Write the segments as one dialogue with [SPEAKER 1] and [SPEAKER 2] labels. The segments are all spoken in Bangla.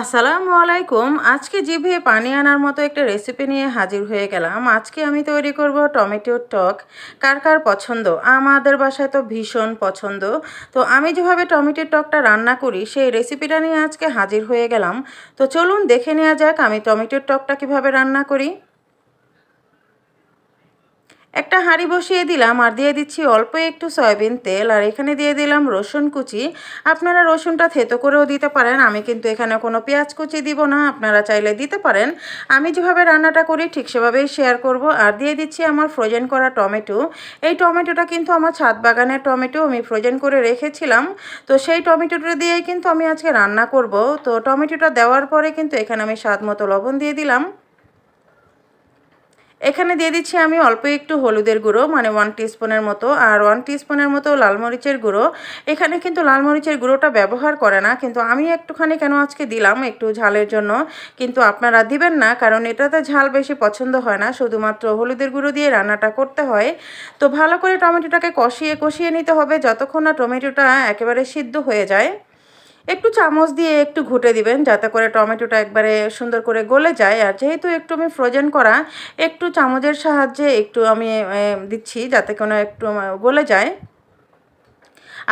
[SPEAKER 1] আসসালামু আলাইকুম। আজকে জিভে পানি আনার মতো একটা রেসিপি নিয়ে হাজির হয়ে গেলাম। আজকে আমি তৈরি করব টমেটোর টক। কার কার পছন্দ? আমাদের বাসায় তো ভীষণ পছন্দ। তো আমি যেভাবে টমেটোর টকটা রান্না করি সেই রেসিপিটা নিয়ে আজকে হাজির হয়ে গেলাম। তো চলুন দেখে নেওয়া যাক আমি টমেটোর টকটা কিভাবে রান্না করি। একটা হাঁড়ি বসিয়ে দিলাম আর দিয়ে দিচ্ছি অল্প একটু সয়াবিন তেল, আর এখানে দিয়ে দিলাম রসুন কুচি। আপনারা রসুনটা থেতো করেও দিতে পারেন, আমি কিন্তু এখানে কোনো পেঁয়াজ কুচি দিব না, আপনারা চাইলে দিতে পারেন। আমি যেভাবে রান্নাটা করি ঠিক সেভাবেই শেয়ার করব। আর দিয়ে দিচ্ছি আমার ফ্রোজেন করা টমেটো। এই টমেটোটা কিন্তু আমার ছাদ বাগানের টমেটো, আমি ফ্রোজেন করে রেখেছিলাম। তো সেই টমেটোটা দিয়েই কিন্তু আমি আজকে রান্না করব। তো টমেটোটা দেওয়ার পরে কিন্তু এখানে আমি স্বাদ মতো লবণ দিয়ে দিলাম। এখানে দিয়ে দিচ্ছি আমি অল্প একটু হলুদের গুঁড়ো, মানে 1 টিস্পুনের মতো, আর 1 টিস্পুনের মতো লাল মরিচের গুঁড়ো। এখানে কিন্তু লাল মরিচের গুঁড়োটা ব্যবহার করে না, কিন্তু আমি একটুখানি কেন আজকে দিলাম একটু ঝালের জন্য। কিন্তু আপনারা দিবেন না, কারণ এটাতে ঝাল বেশি পছন্দ হয় না, শুধুমাত্র হলুদের গুঁড়ো দিয়ে রান্নাটা করতে হয়। তো ভালো করে টমেটোটাকে কষিয়ে কষিয়ে নিতে হবে যতক্ষণ না টমেটোটা একেবারে সিদ্ধ হয়ে যায়। একটু চামচ দিয়ে একটু ঘুটে দিবেন যাতে করে টমেটোটা একবারে সুন্দর করে গলে যায়। আর যেহেতু একটু আমি ফ্রোজেন করা, একটু চামচের সাহায্যে একটু আমি দিচ্ছি যাতে কোনো একটু গলে যায়।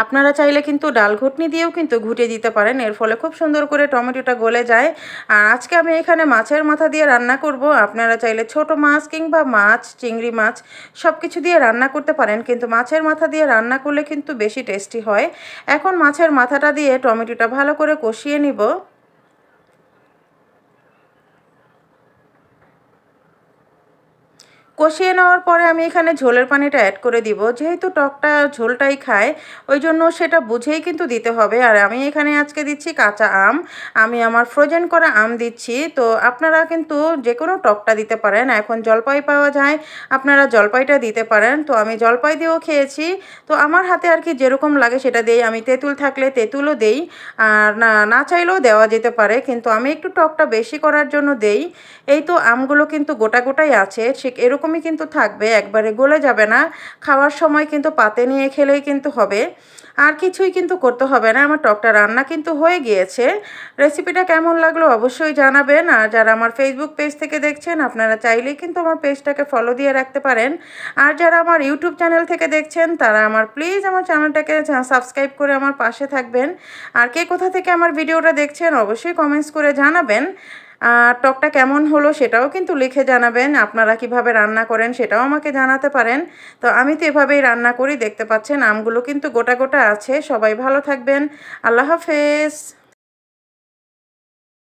[SPEAKER 1] আপনারা চাইলে কিন্তু ডাল ঘুটনি দিয়েও কিন্তু ঘুটে দিতে পারেন, এর ফলে খুব সুন্দর করে টমেটোটা গলে যায়। আর আজকে আমি এখানে মাছের মাথা দিয়ে রান্না করব। আপনারা চাইলে ছোট মাছ কিংবা মাছ, চিংড়ি মাছ সব কিছু দিয়ে রান্না করতে পারেন, কিন্তু মাছের মাথা দিয়ে রান্না করলে কিন্তু বেশি টেস্টি হয়। এখন মাছের মাথাটা দিয়ে টমেটোটা ভালো করে কষিয়ে নিব। কষিয়ে নেওয়ার পরে আমি এখানে ঝোলের পানিটা অ্যাড করে দিব। যেহেতু টকটা ঝোলটাই খায়, ওই জন্য সেটা বুঝেই কিন্তু দিতে হবে। আর আমি এখানে আজকে দিচ্ছি কাঁচা আম। আমি আমার ফ্রোজেন করা আম দিচ্ছি। তো আপনারা কিন্তু যে কোনো টকটা দিতে পারেন। এখন জলপাই পাওয়া যায়, আপনারা জলপাইটা দিতে পারেন। তো আমি জলপাই দিয়েও খেয়েছি। তো আমার হাতে আর কি যেরকম লাগে সেটা দেই। আমি তেঁতুল থাকলে তেঁতুলও দেই, আর না না চাইলেও দেওয়া যেতে পারে, কিন্তু আমি একটু টকটা বেশি করার জন্য দেই। এই তো আমগুলো কিন্তু গোটা গোটাই আছে, ঠিক এরকমই কিন্তু থাকবে, একবারে গলে যাবে না। খাওয়ার সময় কিন্তু পাতে নিয়ে খেলেই কিন্তু হবে, আর কিছুই কিন্তু করতে হবে না। আমার টকটা রান্না কিন্তু হয়ে গিয়েছে। রেসিপিটা কেমন লাগলো অবশ্যই জানাবেন। আর যারা আমার ফেসবুক পেজ থেকে দেখছেন আপনারা চাইলেই কিন্তু আমার পেজটাকে ফলো দিয়ে রাখতে পারেন। আর যারা আমার ইউটিউব চ্যানেল থেকে দেখছেন তারা আমার প্লিজ আমার চ্যানেলটাকে সাবস্ক্রাইব করে আমার পাশে থাকবেন। আর কে কোথা থেকে আমার ভিডিওটা দেখছেন অবশ্যই কমেন্টস করে জানাবেন। আর টকটা কেমন হলো সেটাও কিন্তু লিখে জানাবেন। আপনারা কিভাবে রান্না করেন সেটাও আমাকে জানাতে পারেন। তো আমি তো এভাবেই রান্না করি, দেখতে পাচ্ছেন আমগুলো কিন্তু গোটা গোটা আছে। সবাই ভালো থাকবেন। আল্লাহ হাফেজ।